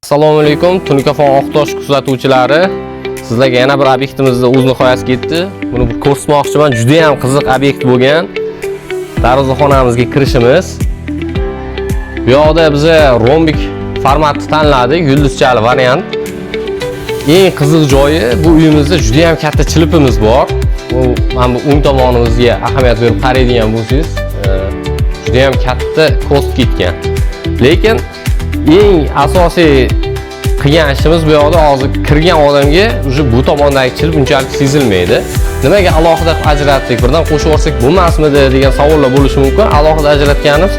Assalomu alaykum, Tunikafon Oqtosh kuzatuvchilari. Sizlarga yana bir obyektimizni o'z nihoyasiga yetdi. Buni ko'rsatmoqchiman. Juda ham qiziq obyekt bo'lgan. Darvozaxonamizga kirishimiz. Bu yoqda biz rombik formatni tanladik, yulduzchali variant. Eng qiziq joyi, bu uyimizda juda ham katta chilpimiz bor. Mana bu o'ng tomonimizga ahamiyat berib qaraydigan bo'lsangiz, juda ham katta kost ketgan. Lekin eng asosiy qilgan ishimiz bu yoqda hozir kirgan odamga uje bu tomondagi chilp unchalik sezilmaydi. Nimaga alohida ajratdik? Birdan qo'shib olsak bo'lmasmidi degan savollar bo'lishi mumkin. Alohida ajratganimiz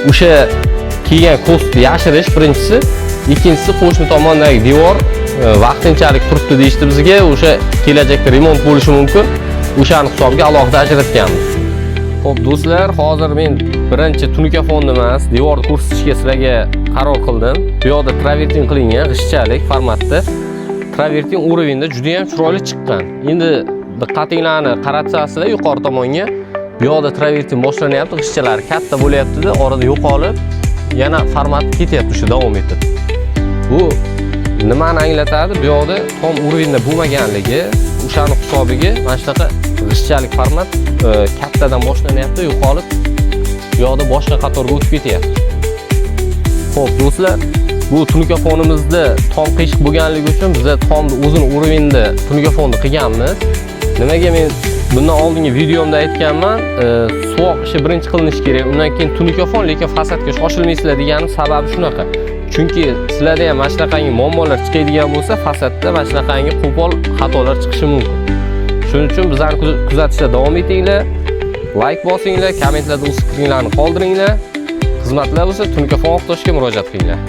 o'sha kelgan kostni yashirish birinchisi, ikkinchisi qo'shni tomondagi devor vaqtinchalik turibdi deyishdi bizga, o'sha kelajakda remont bo'lishi mumkin. O'shani hisobiga alohida ajratganmiz. Xo'p do'stlar, hozir men birinchi tunikafonni emas, devorni ko'rsatishga sizlarga qaror qildim. Bu yoqda travertin qilingan g'ishchalik formatda. Travertin уровеньda juda ham chiroyli chiqqan. Endi diqqatinglarni qaratsasizlar yuqori tomonga, bu yoqda travertin boshlanyapti, g'ishchalar katta bo'lyapti-da, orada yo'qolib, yana format ketyapti, o'sha davom etib. Bu nimani anglatadi? Bu yoqda tom уровеньda bo'lmaganligi, o'shani hisobiga mana shunaqa g'ishchalik format kattadan boshlanyapti, yo'qolib, bu yoqda boshqa qatorga o'tib ketyapti. Xo'p do'stlar, bu tunikafonimizda tom qiyshiq bo'lganligi uchun biz tomni o'zini уровеньda tunikafonni qilganmiz. Nimaga men bundan oldingi videomda aytganman, suvoq ishi birinchi qilinishi kerak, undan keyin tunikafon, lekin fasadga shoshilmaysizlar deganim sababi shunaqa. Chunki sizlarda ham mana shunaqangi muammolar chiqadigan bo'lsa, fasadda mana shunaqangi qo'pol xatolar chiqishi mumkin. Shuning uchun bizlarni kuzatishda davom etinglar. Like bosinglar, kommentlarda o'z fikringlarni qoldiringlar. Xizmatlar bo'lsa Tunikafon Oqtoshga murojaat qilinglar.